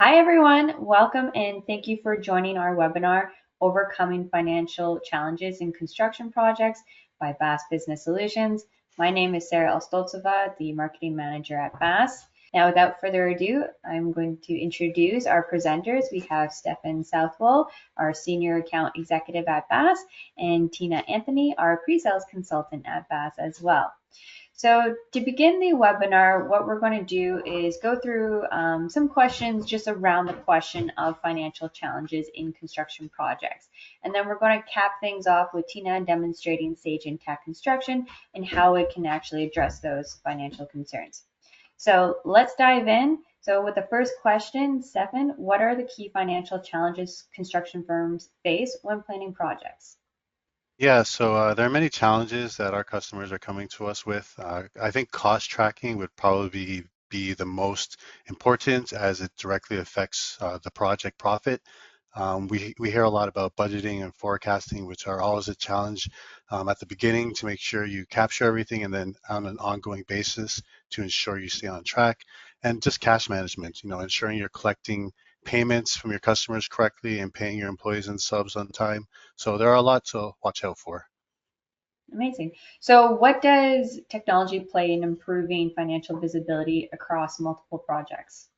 Hi, everyone. Welcome and thank you for joining our webinar, Overcoming Financial Challenges in Construction Projects by BAS Business Solutions. My name is Sarah Ostoltsova, the Marketing Manager at BAS. Now, without further ado, I'm going to introduce our presenters. We have Stefan Southwell, our Senior Account Executive at BAS, and Tina Anthony, our Pre-Sales Consultant at BAS as well. So to begin the webinar, what we're going to do is go through some questions just around the question of financial challenges in construction projects. And then we're going to cap things off with Tina demonstrating Sage Intacct Construction and how it can actually address those financial concerns. So let's dive in. So with the first question, Stefan, what are the key financial challenges construction firms face when planning projects? Yeah, so there are many challenges that our customers are coming to us with. I think cost tracking would probably be the most important as it directly affects the project profit. We hear a lot about budgeting and forecasting, which are always a challenge at the beginning to make sure you capture everything and then on an ongoing basis to ensure you stay on track. And just cash management, ensuring you're collecting payments from your customers correctly and paying your employees and subs on time. So there are a lot to watch out for. Amazing. So what does technology play in improving financial visibility across multiple projects?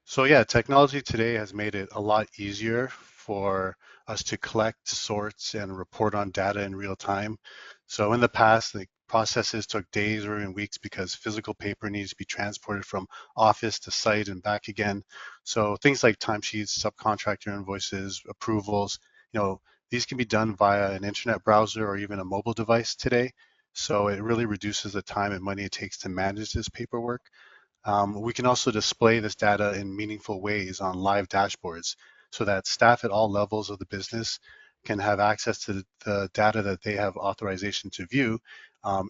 So yeah, technology today has made it a lot easier for us to collect, sort, and report on data in real time. So in the past, the processes took days or even weeks because physical paper needs to be transported from office to site and back again. So things like timesheets, subcontractor invoices, approvals, these can be done via an internet browser or even a mobile device today. So it really reduces the time and money it takes to manage this paperwork. We can also display this data in meaningful ways on live dashboards so that staff at all levels of the business can have access to the data that they have authorization to view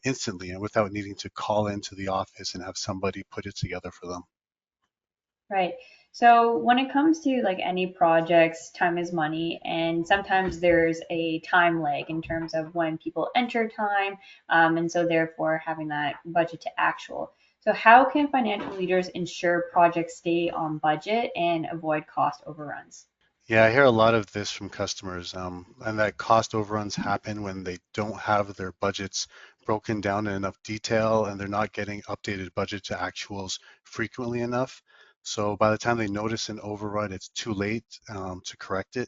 instantly and without needing to call into the office and have somebody put it together for them. Right. So when it comes to like any projects, time is money, and sometimes there's a time lag in terms of when people enter time, and so therefore having that budget to actual. So how can financial leaders ensure projects stay on budget and avoid cost overruns? Yeah, I hear a lot of this from customers, and that cost overruns happen when they don't have their budgets broken down in enough detail and they're not getting updated budget to actuals frequently enough. So by the time they notice an overrun, it's too late to correct it.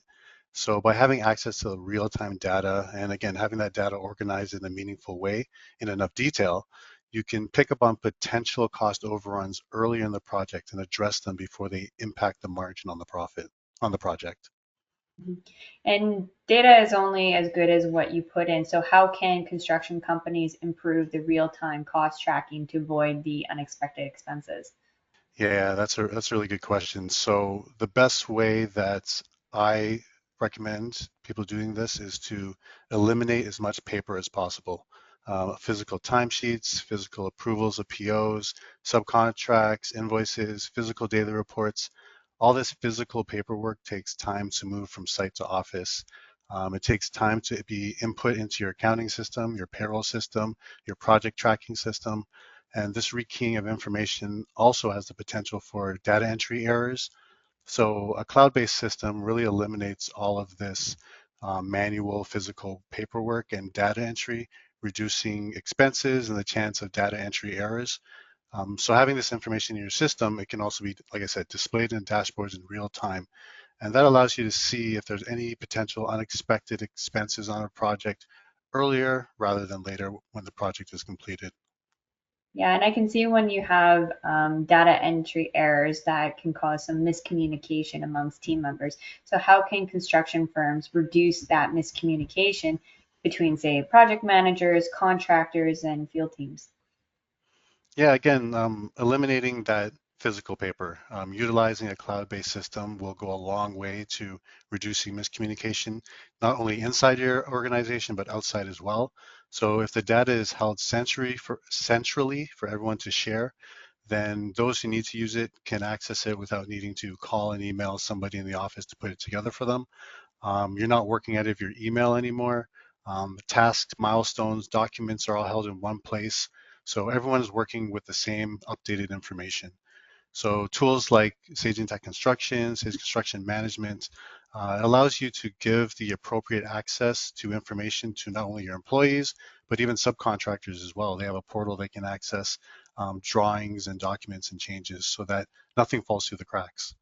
So by having access to the real-time data and again, having that data organized in a meaningful way in enough detail, you can pick up on potential cost overruns earlier in the project and address them before they impact the margin on the profit on the project. Mhm. And data is only as good as what you put in. So how can construction companies improve the real-time cost tracking to avoid the unexpected expenses? Yeah, that's a really good question. So the best way that I recommend people doing this is to eliminate as much paper as possible. Physical timesheets, physical approvals of POs, subcontracts, invoices, physical daily reports. All this physical paperwork takes time to move from site to office. It takes time to be input into your accounting system, your payroll system, your project tracking system. And this rekeying of information also has the potential for data entry errors. So a cloud-based system really eliminates all of this manual physical paperwork and data entry, reducing expenses and the chance of data entry errors. So having this information in your system, it can also be, like I said, displayed in dashboards in real time. And that allows you to see if there's any potential unexpected expenses on a project earlier rather than later when the project is completed. Yeah, and I can see when you have data entry errors that can cause some miscommunication amongst team members. So how can construction firms reduce that miscommunication between, say, project managers, contractors, and field teams? Yeah, again, eliminating that physical paper, utilizing a cloud-based system will go a long way to reducing miscommunication, not only inside your organization, but outside as well. So if the data is held centrally for everyone to share, then those who need to use it can access it without needing to call and email somebody in the office to put it together for them. You're not working out of your email anymore. Tasks, milestones, documents are all held in one place. So everyone is working with the same updated information. So tools like Sage Intacct Construction, Sage Construction Management, allows you to give the appropriate access to information to not only your employees, but even subcontractors as well. They have a portal they can access drawings and documents and changes so that nothing falls through the cracks.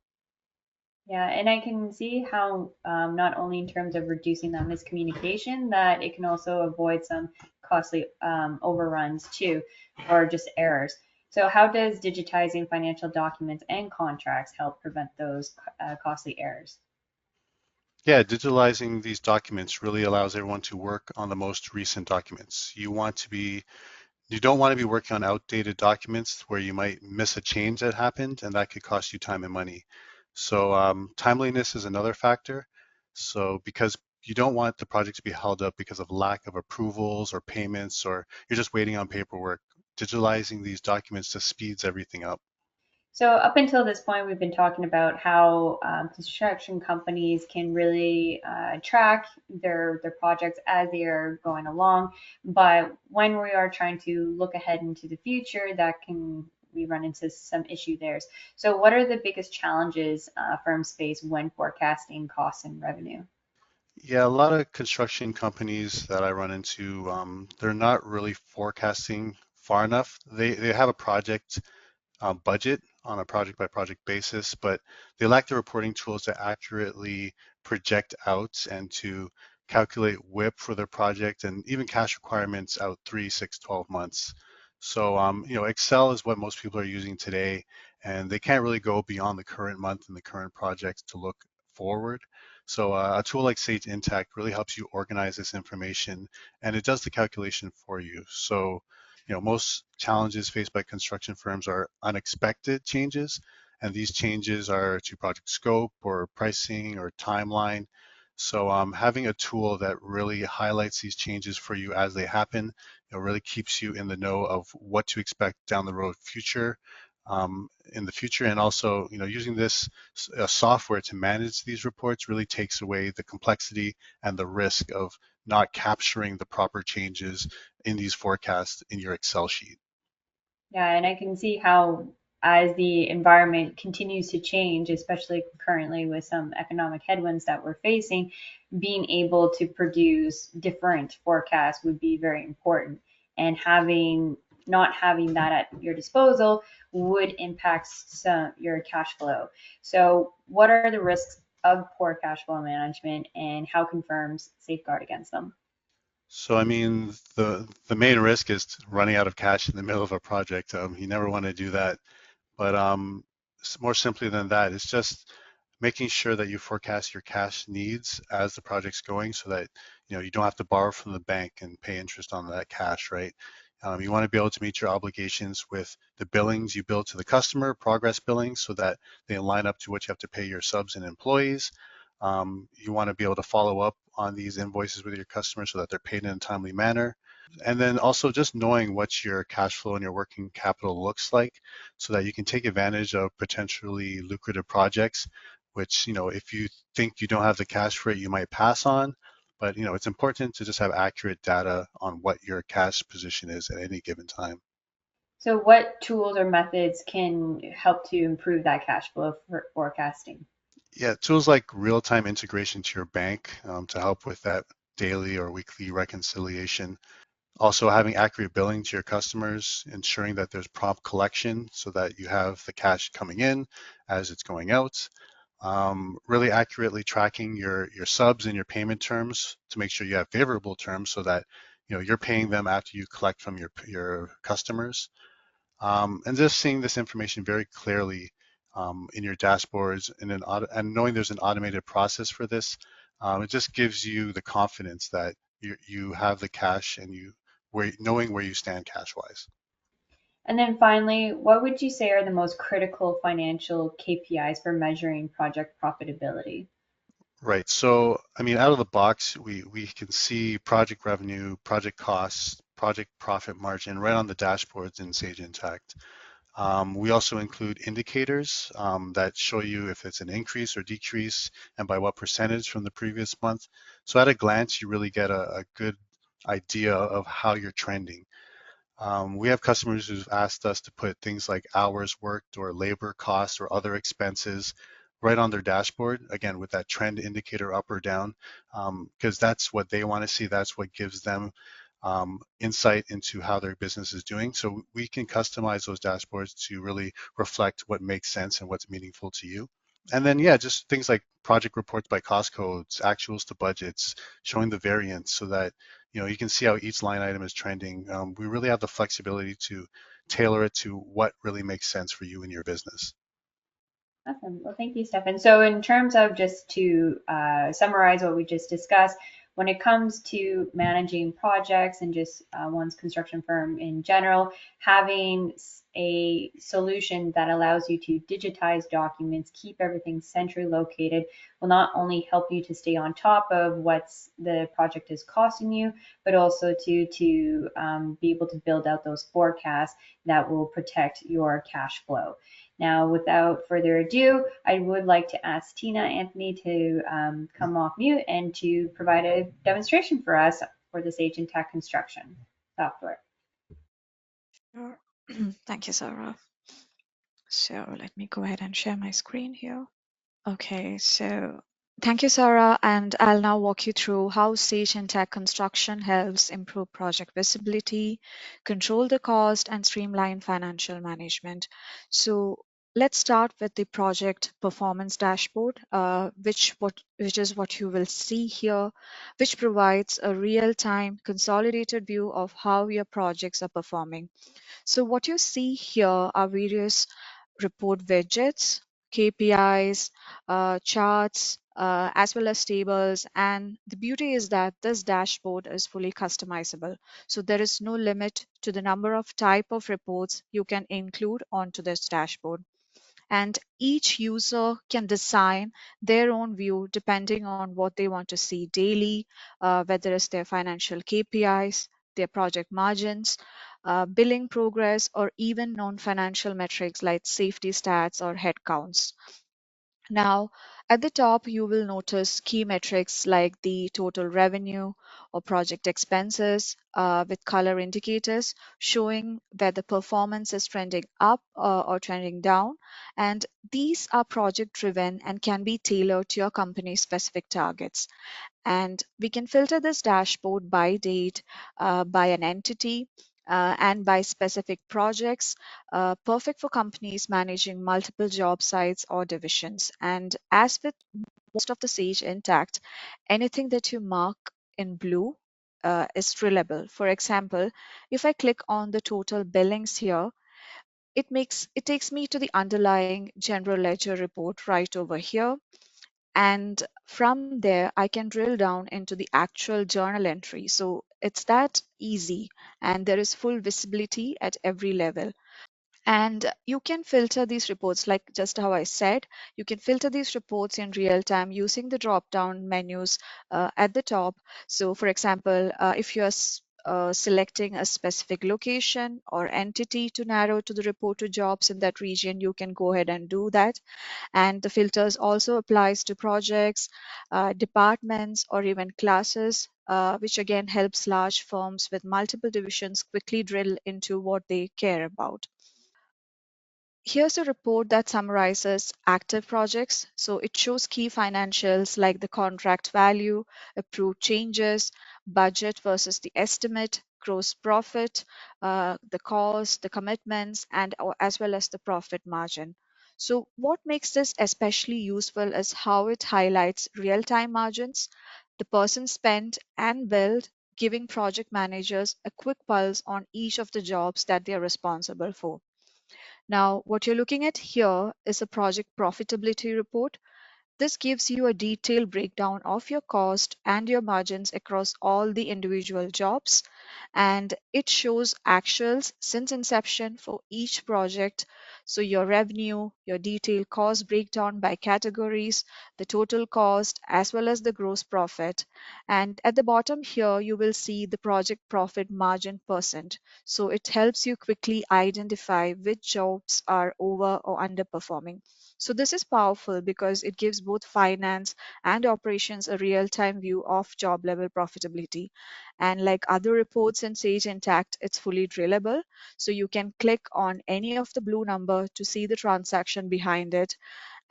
Yeah, and I can see how not only in terms of reducing that miscommunication, that it can also avoid some costly overruns too, or just errors. So, how does digitizing financial documents and contracts help prevent those costly errors? Yeah, digitalizing these documents really allows everyone to work on the most recent documents. You don't want to be working on outdated documents where you might miss a change that happened and that could cost you time and money. So timeliness is another factor. So because you don't want the project to be held up because of lack of approvals or payments, or you're just waiting on paperwork, digitalizing these documents just speeds everything up. So up until this point, we've been talking about how construction companies can really track their projects as they are going along. But when we are trying to look ahead into the future, that can we run into some issue there. So what are the biggest challenges firms face when forecasting costs and revenue? Yeah, a lot of construction companies that I run into, they're not really forecasting far enough. They have a project budget on a project by project basis, but they lack the reporting tools to accurately project out and to calculate WIP for their project and even cash requirements out 3, 6, 12 months. So, Excel is what most people are using today, and they can't really go beyond the current month and the current project to look forward. So a tool like Sage Intacct really helps you organize this information and it does the calculation for you. So most challenges faced by construction firms are unexpected changes, and these changes are to project scope or pricing or timeline. So having a tool that really highlights these changes for you as they happen, really keeps you in the know of what to expect down the road in the future, and also, using this software to manage these reports really takes away the complexity and the risk of not capturing the proper changes in these forecasts in your Excel sheet. Yeah, and I can see how as the environment continues to change, especially currently with some economic headwinds that we're facing, being able to produce different forecasts would be very important. And having not having that at your disposal would impact your cash flow. So, what are the risks of poor cash flow management, and how can firms safeguard against them? So, I mean, the main risk is running out of cash in the middle of a project. You never want to do that. But more simply than that, it's just making sure that you forecast your cash needs as the project's going so that you don't have to borrow from the bank and pay interest on that cash, right? You want to be able to meet your obligations with the billings you bill to the customer, progress billings, so that they line up to what you have to pay your subs and employees. You want to be able to follow up on these invoices with your customers so that they're paid in a timely manner. And then also just knowing what your cash flow and your working capital looks like so that you can take advantage of potentially lucrative projects, which, if you think you don't have the cash for it, you might pass on. But, it's important to just have accurate data on what your cash position is at any given time. So, what tools or methods can help to improve that cash flow for forecasting? Yeah, tools like real-time integration to your bank to help with that daily or weekly reconciliation. Also having accurate billing to your customers, ensuring that there's prompt collection so that you have the cash coming in as it's going out. Really accurately tracking your subs and your payment terms to make sure you have favorable terms so that you're paying them after you collect from your customers. And just seeing this information very clearly in your dashboards and knowing there's an automated process for this, it just gives you the confidence that you have the cash and knowing where you stand cash wise. And then finally, what would you say are the most critical financial KPIs for measuring project profitability? Right. So, I mean, out of the box, we can see project revenue, project costs, project profit margin right on the dashboards in Sage Intacct. We also include indicators that show you if it's an increase or decrease and by what percentage from the previous month. So at a glance, you really get a good idea of how you're trending. We have customers who've asked us to put things like hours worked or labor costs or other expenses right on their dashboard, again, with that trend indicator up or down, because that's what they want to see. That's what gives them insight into how their business is doing. So we can customize those dashboards to really reflect what makes sense and what's meaningful to you. And then, yeah, just things like project reports by cost codes, actuals to budgets, showing the variance so that you can see how each line item is trending. We really have the flexibility to tailor it to what really makes sense for you and your business. Awesome. Well, thank you, Stefan. So, in terms of just to summarize what we just discussed, when it comes to managing projects and just one's construction firm in general, having a solution that allows you to digitize documents, keep everything centrally located, will not only help you to stay on top of what's the project is costing you, but also to be able to build out those forecasts that will protect your cash flow. Now, without further ado, I would like to ask Tina Anthony to come off mute and to provide a demonstration for us for the Sage Intacct Construction software. Sure. Thank you, Sarah. So let me go ahead and share my screen here. Okay, so thank you, Sarah, and I'll now walk you through how Sage Intacct Construction helps improve project visibility, control the cost, and streamline financial management. So let's start with the project performance dashboard, which is what you will see here, which provides a real-time consolidated view of how your projects are performing. So what you see here are various report widgets, KPIs, charts, as well as tables. And the beauty is that this dashboard is fully customizable. So there is no limit to the number of type of reports you can include onto this dashboard. And each user can design their own view depending on what they want to see daily, whether it's their financial KPIs, their project margins, billing progress, or even non-financial metrics like safety stats or headcounts. Now, at the top, you will notice key metrics like the total revenue or project expenses with color indicators showing where the performance is trending up or trending down. And these are project driven and can be tailored to your company's specific targets. And we can filter this dashboard by date, by an entity, and by specific projects, perfect for companies managing multiple job sites or divisions. And as with most of the Sage Intacct, anything that you mark in blue is drillable. For example, if I click on the total billings here, it takes me to the underlying general ledger report right over here. And from there, I can drill down into the actual journal entry. So it's that easy, and there is full visibility at every level. And you can filter these reports, like just how I said, you can filter these reports in real time using the drop down menus at the top. So, for example, if you're selecting a specific location or entity to narrow to the report to jobs in that region, you can go ahead and do that. And the filters also applies to projects, departments, or even classes, which again helps large firms with multiple divisions quickly drill into what they care about. Here's a report that summarizes active projects. So it shows key financials like the contract value, approved changes, budget versus the estimate, gross profit, the cost, the commitments, and as well as the profit margin. So what makes this especially useful is how it highlights real-time margins, the person spent and billed, giving project managers a quick pulse on each of the jobs that they are responsible for. Now, what you're looking at here is a project profitability report. This gives you a detailed breakdown of your cost and your margins across all the individual jobs, and it shows actuals since inception for each project. So your revenue, your detailed cost breakdown by categories, the total cost, as well as the gross profit. And at the bottom here, you will see the project profit margin percent. So it helps you quickly identify which jobs are over or underperforming. So this is powerful because it gives both finance and operations a real-time view of job level profitability. And like other reports, reports in Sage Intacct, it's fully drillable. So you can click on any of the blue number to see the transaction behind it.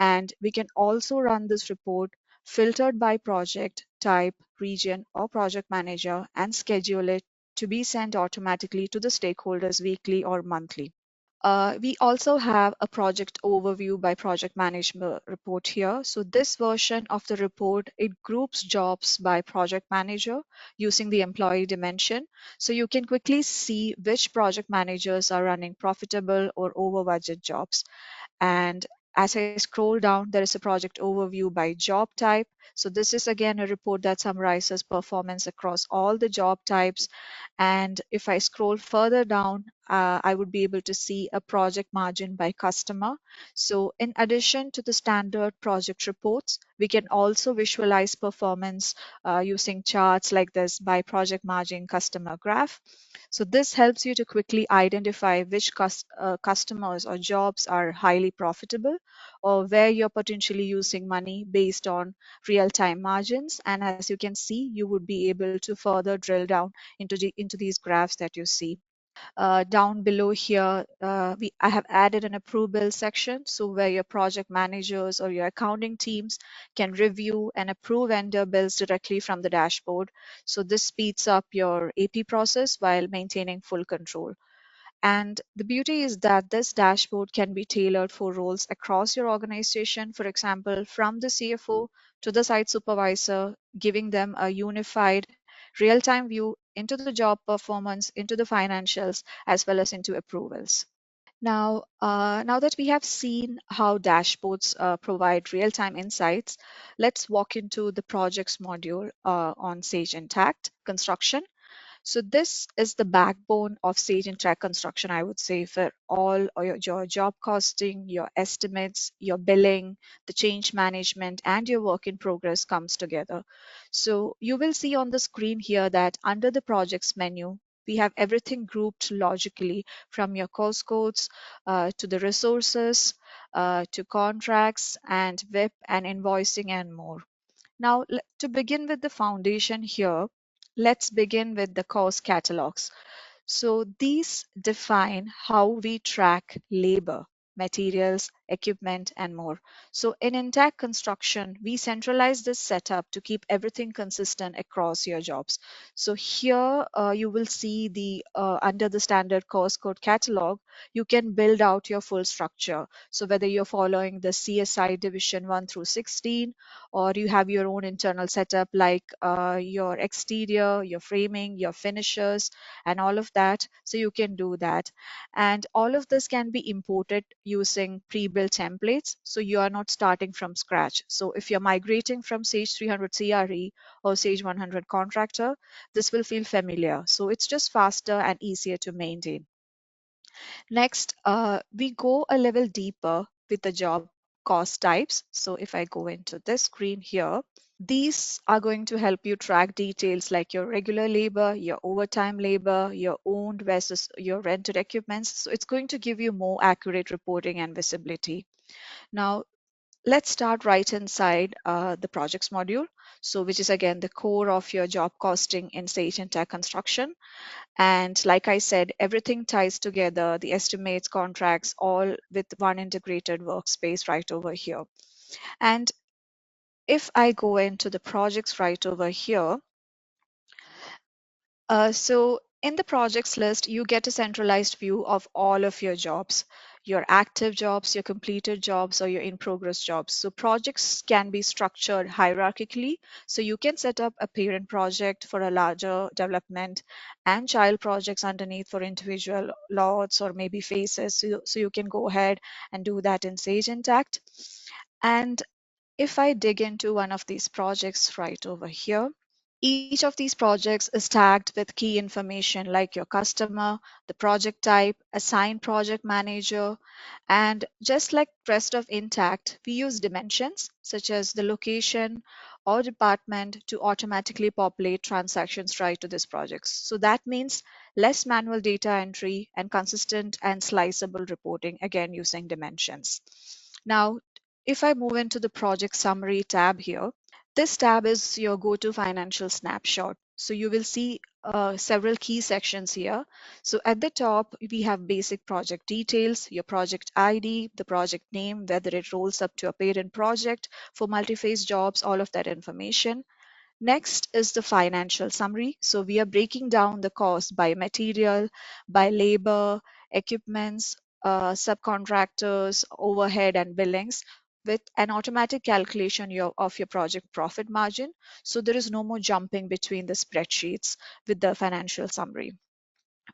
And we can also run this report filtered by project, type, region, or project manager and schedule it to be sent automatically to the stakeholders weekly or monthly. We also have a project overview by project management report here. So this version of the report, it groups jobs by project manager using the employee dimension. So you can quickly see which project managers are running profitable or over budget jobs. And as I scroll down, there is a project overview by job type. So this is again a report that summarizes performance across all the job types. And if I scroll further down, I would be able to see a project margin by customer. So in addition to the standard project reports, we can also visualize performance using charts like this by project margin customer graph. So this helps you to quickly identify which customers or jobs are highly profitable or where you're potentially using money based on real-time margins. And as you can see, you would be able to further drill down into these graphs that you see. Down below here, I have added an approval section, so where your project managers or your accounting teams can review and approve vendor bills directly from the dashboard. So this speeds up your AP process while maintaining full control. And the beauty is that this dashboard can be tailored for roles across your organization, for example, from the CFO to the site supervisor, giving them a unified real-time view into the job performance, into the financials, as well as into approvals. Now that we have seen how dashboards provide real-time insights, let's walk into the projects module on Sage Intacct Construction. So this is the backbone of Sage Intacct Construction, I would say, for all your job costing, your estimates, your billing, the change management, and your work in progress comes together. So you will see on the screen here that under the projects menu, we have everything grouped logically from your course codes to the resources, to contracts and WIP and invoicing and more. Now, to begin with the foundation here, let's begin with the course catalogs. So these define how we track labor, materials, equipment, and more. So in Intacct Construction, we centralize this setup to keep everything consistent across your jobs. So here you will see the under the standard course code catalog, you can build out your full structure. So whether you're following the CSI division 1 through 16, or you have your own internal setup like your exterior, your framing, your finishers, and all of that. So you can do that. And all of this can be imported using pre-built templates. So you are not starting from scratch. So if you're migrating from Sage 300 CRE or Sage 100 Contractor, this will feel familiar. So it's just faster and easier to maintain. Next, we go a level deeper with the job cost types. So if I go into this screen here, these are going to help you track details like your regular labor, your overtime labor, your owned versus your rented equipments. So it's going to give you more accurate reporting and visibility. Now, let's start right inside the projects module. So which is again the core of your job costing in Sage Intacct Construction. And like I said, everything ties together, the estimates, contracts, all with one integrated workspace right over here. And if I go into the projects right over here, so in the projects list, you get a centralized view of all of your jobs, your active jobs, your completed jobs, or your in progress jobs. So projects can be structured hierarchically. So you can set up a parent project for a larger development and child projects underneath for individual lots or maybe phases. So you can go ahead and do that in Sage Intacct. And if I dig into one of these projects right over here, each of these projects is tagged with key information like your customer, the project type, assigned project manager, and just like rest of Intacct, we use dimensions such as the location or department to automatically populate transactions right to this project. So that means less manual data entry and consistent and sliceable reporting, again using dimensions. Now, if I move into the project summary tab here, this tab is your go-to financial snapshot. So you will see several key sections here. So at the top, we have basic project details, your project ID, the project name, whether it rolls up to a parent project for multi-phase jobs, all of that information. Next is the financial summary. So we are breaking down the cost by material, by labor, equipments, subcontractors, overhead, and billings with an automatic calculation of your project profit margin. So there is no more jumping between the spreadsheets with the financial summary.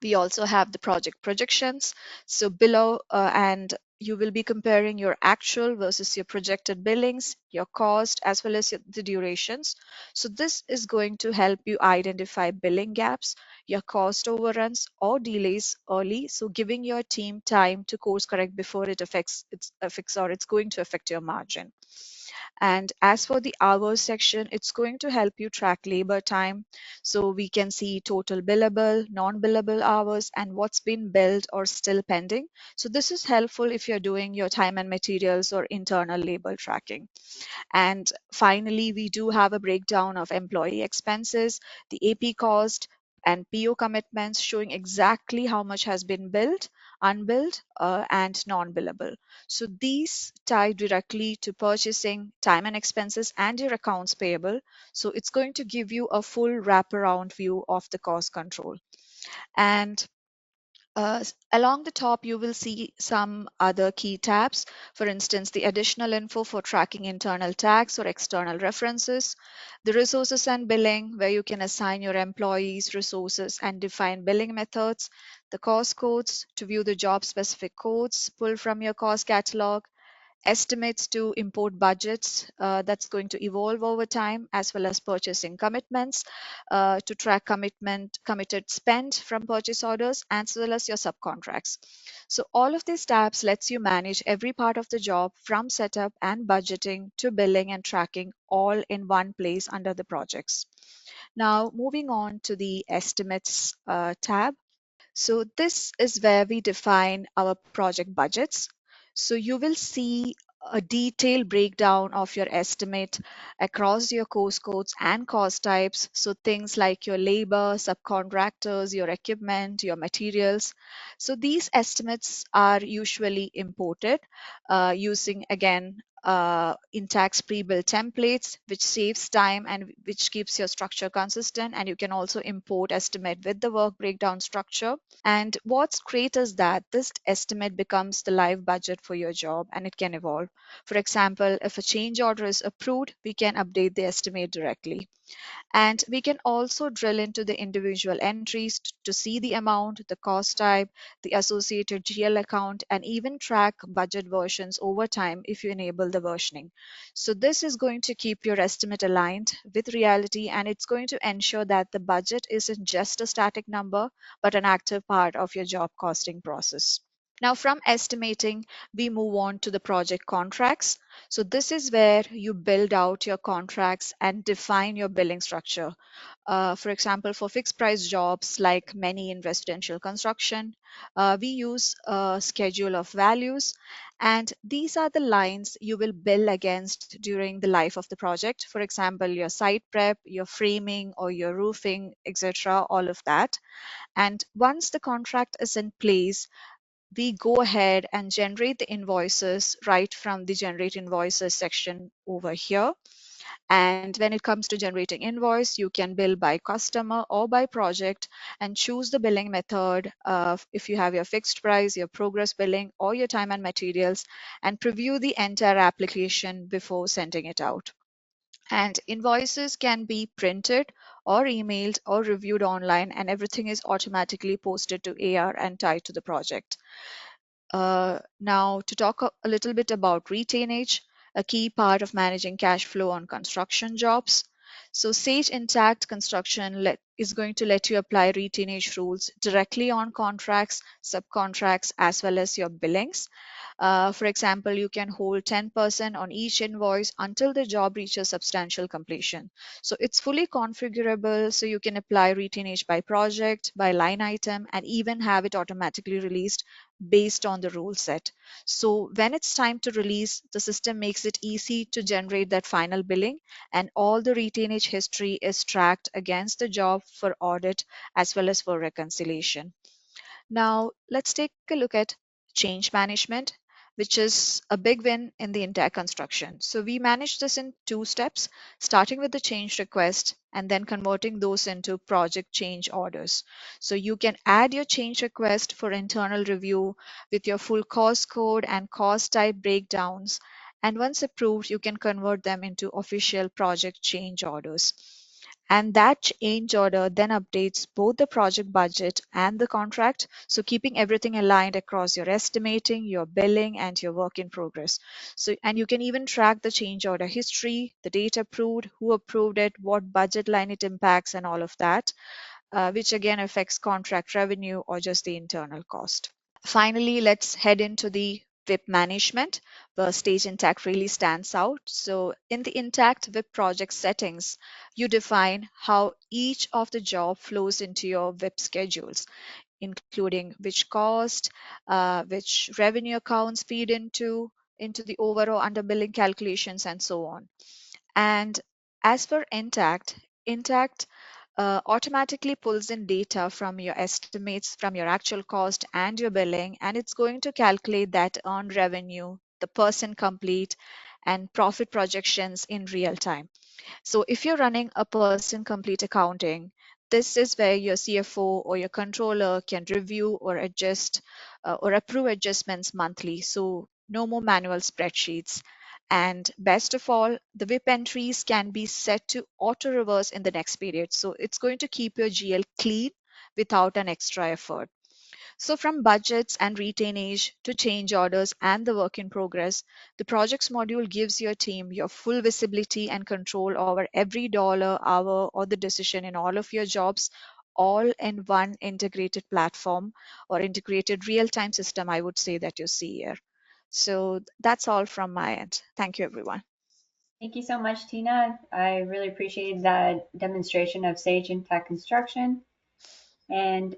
We also have the project projections. So below, and you will be comparing your actual versus your projected billings, your cost, as well as the durations. So this is going to help you identify billing gaps, your cost overruns or delays early. So giving your team time to course correct before it affects or it's going to affect your margin. And as for the hours section, it's going to help you track labor time. So we can see total billable, non-billable hours, and what's been billed or still pending. So this is helpful if you're doing your time and materials or internal labor tracking. And finally, we do have a breakdown of employee expenses, the AP cost, and PO commitments showing exactly how much has been billed, unbilled, and non-billable. So these tie directly to purchasing, time and expenses, and your accounts payable. So it's going to give you a full wraparound view of the cost control. And along the top, you will see some other key tabs. For instance, the additional info for tracking internal tags or external references, the resources and billing, where you can assign your employees resources and define billing methods, the cost codes to view the job specific codes pulled from your cost catalog, estimates to import budgets that's going to evolve over time, as well as purchasing commitments to track committed spend from purchase orders, as well as your subcontracts. So all of these tabs lets you manage every part of the job from setup and budgeting to billing and tracking all in one place under the projects. Now moving on to the estimates tab. So this is where we define our project budgets. So you will see a detailed breakdown of your estimate across your course codes and cost types. So things like your labor, subcontractors, your equipment, your materials. So these estimates are usually imported using again Intacct's pre-built templates, which saves time and which keeps your structure consistent. And you can also import estimate with the work breakdown structure. And what's great is that this estimate becomes the live budget for your job and it can evolve. For example, if a change order is approved, we can update the estimate directly. And we can also drill into the individual entries to see the amount, the cost type, the associated GL account, and even track budget versions over time if you enable the versioning. So this is going to keep your estimate aligned with reality, and it's going to ensure that the budget isn't just a static number, but an active part of your job costing process. Now from estimating, we move on to the project contracts. So this is where you build out your contracts and define your billing structure. For example, for fixed price jobs like many in residential construction, we use a schedule of values, and these are the lines you will bill against during the life of the project. For example, your site prep, your framing, or your roofing, etc., all of that. And once the contract is in place, we go ahead and generate the invoices right from the generate invoices section over here. And when it comes to generating invoice, you can bill by customer or by project and choose the billing method if you have your fixed price, your progress billing, or your time and materials, and preview the entire application before sending it out. And invoices can be printed or emailed or reviewed online, and everything is automatically posted to AR and tied to the project. Now, to talk a little bit about retainage, a key part of managing cash flow on construction jobs. So Sage Intacct Construction is going to let you apply retainage rules directly on contracts, subcontracts, as well as your billings. For example, you can hold 10% on each invoice until the job reaches substantial completion. So it's fully configurable, so you can apply retainage by project, by line item, and even have it automatically released based on the rule set. So when it's time to release, the system makes it easy to generate that final billing, and all the retainage history is tracked against the job for audit as well as for reconciliation. Now, let's take a look at change management, which is a big win in the Intacct Construction. So we manage this in two steps, starting with the change request and then converting those into project change orders. So you can add your change request for internal review with your full cost code and cost type breakdowns. And once approved, you can convert them into official project change orders. And that change order then updates both the project budget and the contract, so keeping everything aligned across your estimating, your billing, and your work in progress. So, and you can even track the change order history, the date approved, who approved it, what budget line it impacts, and all of that, which again affects contract revenue or just the internal cost. Finally, let's head into the WIP management, where Stage Intacct really stands out. So in the Intacct WIP project settings, you define how each of the job flows into your WIP schedules, including which cost, which revenue accounts feed into the over or under billing calculations, and so on. And as for Intacct automatically pulls in data from your estimates, from your actual cost and your billing, and it's going to calculate that earned revenue, the percent complete, and profit projections in real time. So if you're running a person complete accounting, this is where your CFO or your controller can review or adjust or approve adjustments monthly. So no more manual spreadsheets. And best of all, the WIP entries can be set to auto reverse in the next period. So it's going to keep your GL clean without an extra effort. So from budgets and retainage to change orders and the work in progress, the projects module gives your team your full visibility and control over every dollar, hour, or the decision in all of your jobs, all in one integrated platform or integrated real-time system, I would say, that you see here. So that's all from my end. Thank you, everyone. Thank you so much, Tina. I really appreciate that demonstration of Sage Intacct Construction. And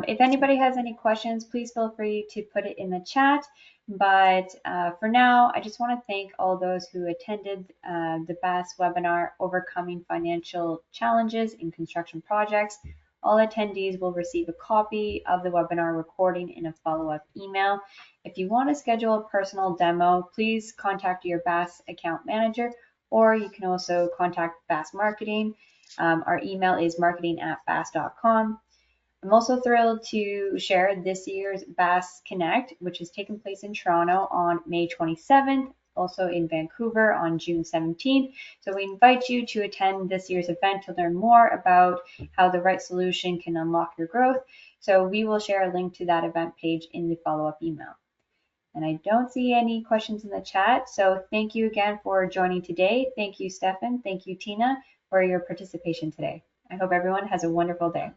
if anybody has any questions, please feel free to put it in the chat. But for now, I just want to thank all those who attended the BAS webinar, Overcoming Financial Challenges in Construction Projects. All attendees will receive a copy of the webinar recording in a follow-up email. If you want to schedule a personal demo, please contact your BAS account manager, or you can also contact BAS Marketing. Our email is marketing@bas.com. I'm also thrilled to share this year's BAS Connect, which is taking place in Toronto on May 27th, also in Vancouver on June 17th. So we invite you to attend this year's event to learn more about how the right solution can unlock your growth. So we will share a link to that event page in the follow-up email. And I don't see any questions in the chat. So thank you again for joining today. Thank you, Stefan. Thank you, Tina, for your participation today. I hope everyone has a wonderful day.